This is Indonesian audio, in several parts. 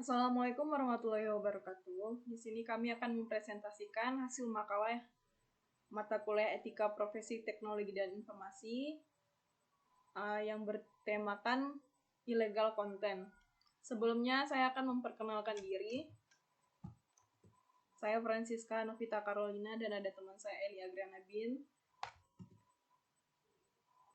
Assalamualaikum warahmatullahi wabarakatuh. Di sini kami akan mempresentasikan hasil makalah mata kuliah Etika Profesi Teknologi dan Informasi yang bertemakan illegal content. Sebelumnya saya akan memperkenalkan diri. Saya Francisca Novita Carolina dan ada teman saya Eli Agriana Bin.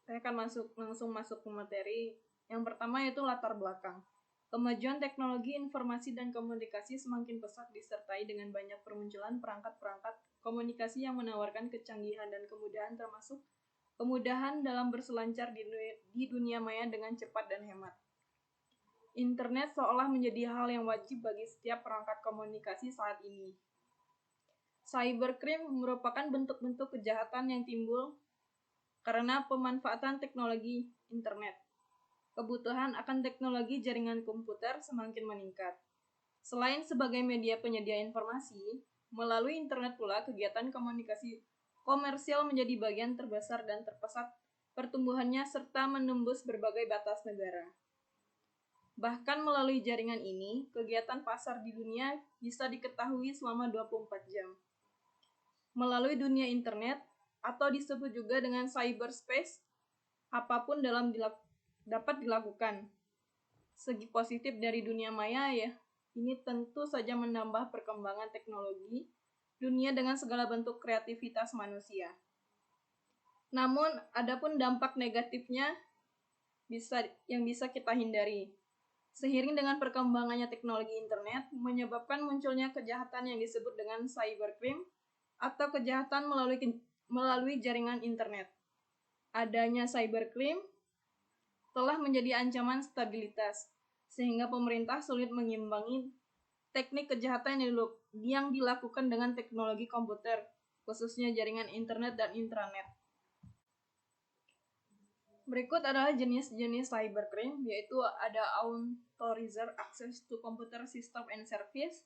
Saya akan langsung masuk ke materi. Yang pertama yaitu latar belakang. Kemajuan teknologi informasi dan komunikasi semakin pesat disertai dengan banyak permunculan perangkat-perangkat komunikasi yang menawarkan kecanggihan dan kemudahan, termasuk kemudahan dalam berselancar di dunia maya dengan cepat dan hemat. Internet seolah menjadi hal yang wajib bagi setiap perangkat komunikasi saat ini. Cybercrime merupakan bentuk-bentuk kejahatan yang timbul karena pemanfaatan teknologi internet. Kebutuhan akan teknologi jaringan komputer semakin meningkat. Selain sebagai media penyedia informasi, melalui internet pula kegiatan komunikasi komersial menjadi bagian terbesar dan terpesat pertumbuhannya serta menembus berbagai batas negara. Bahkan melalui jaringan ini, kegiatan pasar di dunia bisa diketahui selama 24 jam. Melalui dunia internet, atau disebut juga dengan cyberspace, apapun dapat dilakukan. Segi positif dari dunia maya ya, ini tentu saja menambah perkembangan teknologi dunia dengan segala bentuk kreativitas manusia. Namun, adapun dampak negatifnya yang bisa kita hindari. Seiring dengan perkembangannya teknologi internet, menyebabkan munculnya kejahatan yang disebut dengan cybercrime atau kejahatan melalui jaringan internet. Adanya cybercrime telah menjadi ancaman stabilitas, sehingga pemerintah sulit mengimbangi teknik kejahatan yang dilakukan dengan teknologi komputer, khususnya jaringan internet dan intranet. Berikut adalah jenis-jenis cybercrime, yaitu ada unauthorized access to computer system and service.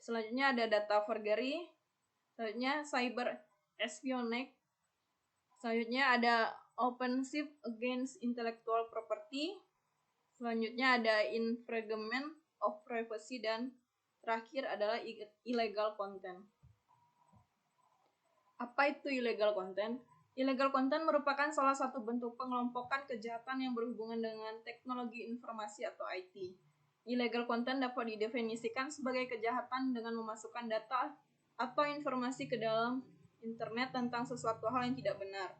Selanjutnya ada data forgery. Selanjutnya cyber espionage. Selanjutnya ada offensive against intellectual property. Selanjutnya ada infringement of privacy dan terakhir adalah illegal content. Apa itu illegal content? Illegal content merupakan salah satu bentuk pengelompokan kejahatan yang berhubungan dengan teknologi informasi atau IT. Illegal content dapat didefinisikan sebagai kejahatan dengan memasukkan data atau informasi ke dalam internet tentang sesuatu hal yang tidak benar,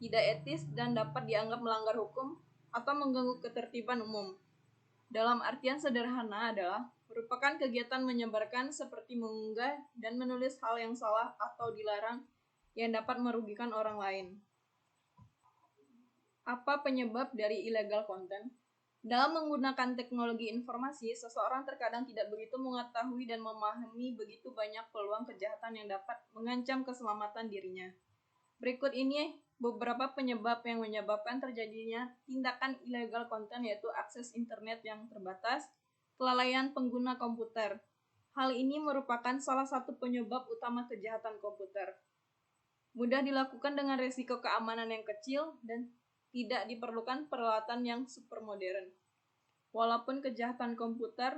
tidak etis, dan dapat dianggap melanggar hukum atau mengganggu ketertiban umum. Dalam artian sederhana adalah merupakan kegiatan menyebarkan seperti mengunggah dan menulis hal yang salah atau dilarang yang dapat merugikan orang lain. Apa penyebab dari illegal content? Dalam menggunakan teknologi informasi, seseorang terkadang tidak begitu mengetahui dan memahami begitu banyak peluang kejahatan yang dapat mengancam keselamatan dirinya. Berikut ini beberapa penyebab yang menyebabkan terjadinya tindakan illegal content, yaitu akses internet yang terbatas, kelalaian pengguna komputer. Hal ini merupakan salah satu penyebab utama kejahatan komputer. Mudah dilakukan dengan risiko keamanan yang kecil dan tidak diperlukan peralatan yang super modern. Walaupun kejahatan komputer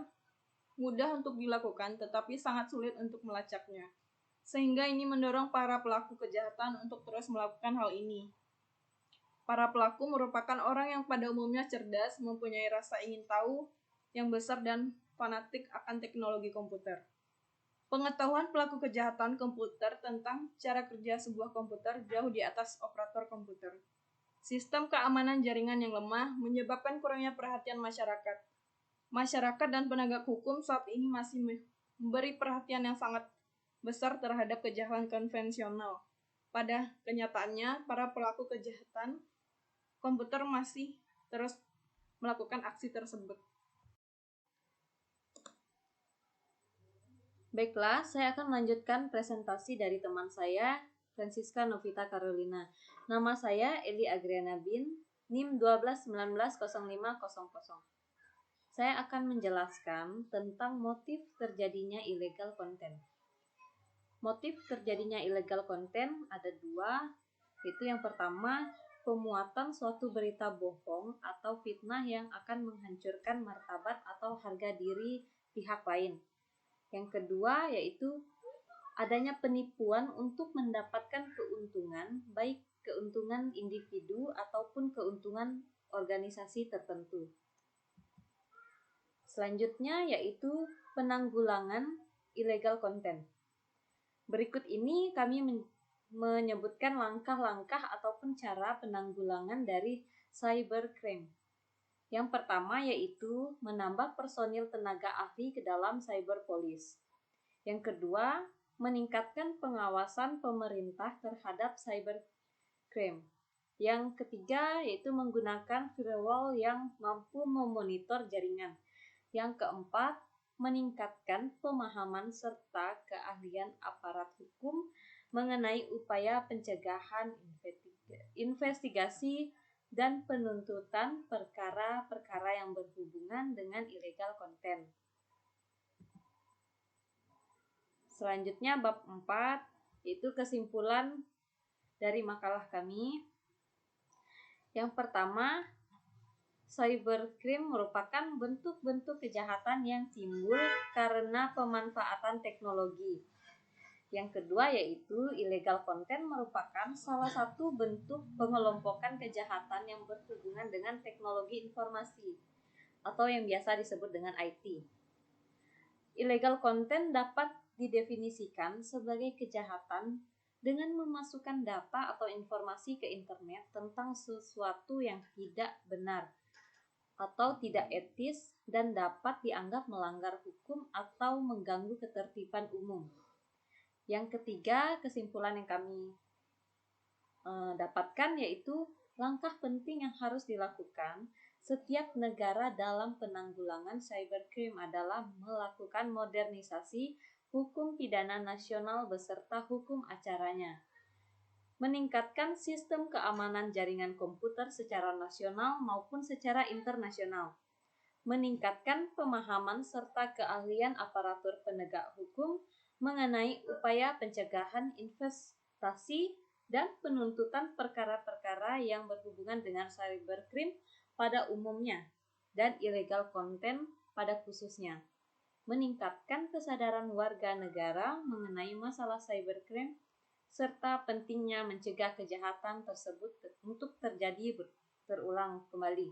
mudah untuk dilakukan, tetapi sangat sulit untuk melacaknya. Sehingga ini mendorong para pelaku kejahatan untuk terus melakukan hal ini. Para pelaku merupakan orang yang pada umumnya cerdas, mempunyai rasa ingin tahu yang besar dan fanatik akan teknologi komputer. Pengetahuan pelaku kejahatan komputer tentang cara kerja sebuah komputer jauh di atas operator komputer. Sistem keamanan jaringan yang lemah menyebabkan kurangnya perhatian masyarakat. Masyarakat dan penegak hukum saat ini masih memberi perhatian yang sangat besar terhadap kejahatan konvensional. Pada kenyataannya, para pelaku kejahatan komputer masih terus melakukan aksi tersebut. Baiklah, saya akan melanjutkan presentasi dari teman saya, Francisca Novita Carolina. Nama saya Eli Agriana Bin, NIM 12190500. Saya akan menjelaskan tentang motif terjadinya illegal content. Motif terjadinya illegal content ada dua, yaitu yang pertama, pemuatan suatu berita bohong atau fitnah yang akan menghancurkan martabat atau harga diri pihak lain. Yang kedua yaitu adanya penipuan untuk mendapatkan keuntungan, baik keuntungan individu ataupun keuntungan organisasi tertentu. Selanjutnya yaitu penanggulangan illegal content. Berikut ini kami menyebutkan langkah-langkah ataupun cara penanggulangan dari cybercrime. Yang pertama yaitu menambah personil tenaga ahli ke dalam cyber police. Yang kedua, meningkatkan pengawasan pemerintah terhadap cybercrime. Yang ketiga yaitu menggunakan firewall yang mampu memonitor jaringan. Yang keempat, meningkatkan pemahaman serta keahlian aparat hukum mengenai upaya pencegahan, investigasi, dan penuntutan perkara-perkara yang berhubungan dengan illegal content. Selanjutnya bab 4 yaitu kesimpulan dari makalah kami. Yang pertama, cybercrime merupakan bentuk-bentuk kejahatan yang timbul karena pemanfaatan teknologi. Yang kedua yaitu illegal content merupakan salah satu bentuk pengelompokan kejahatan yang berhubungan dengan teknologi informasi atau yang biasa disebut dengan IT. Illegal content dapat didefinisikan sebagai kejahatan dengan memasukkan data atau informasi ke internet tentang sesuatu yang tidak benar atau tidak etis dan dapat dianggap melanggar hukum atau mengganggu ketertiban umum. Yang ketiga, kesimpulan yang kami dapatkan yaitu langkah penting yang harus dilakukan setiap negara dalam penanggulangan cybercrime adalah melakukan modernisasi hukum pidana nasional beserta hukum acaranya, meningkatkan sistem keamanan jaringan komputer secara nasional maupun secara internasional, meningkatkan pemahaman serta keahlian aparatur penegak hukum mengenai upaya pencegahan, investasi, dan penuntutan perkara-perkara yang berhubungan dengan cybercrime pada umumnya dan illegal content pada khususnya, meningkatkan kesadaran warga negara mengenai masalah cybercrime serta pentingnya mencegah kejahatan tersebut untuk terjadi terulang kembali,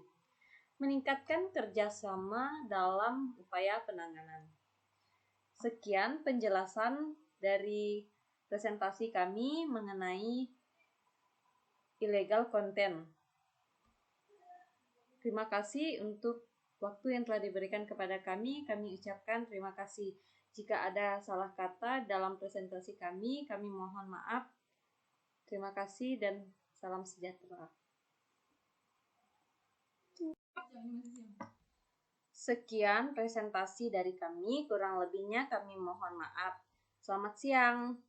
meningkatkan kerjasama dalam upaya penanganan. Sekian penjelasan dari presentasi kami mengenai illegal content. Terima kasih untuk waktu yang telah diberikan kepada kami. Kami ucapkan terima kasih. Jika ada salah kata dalam presentasi kami mohon maaf. Terima kasih dan salam sejahtera. Sekian presentasi dari kami, kurang lebihnya kami mohon maaf. Selamat siang.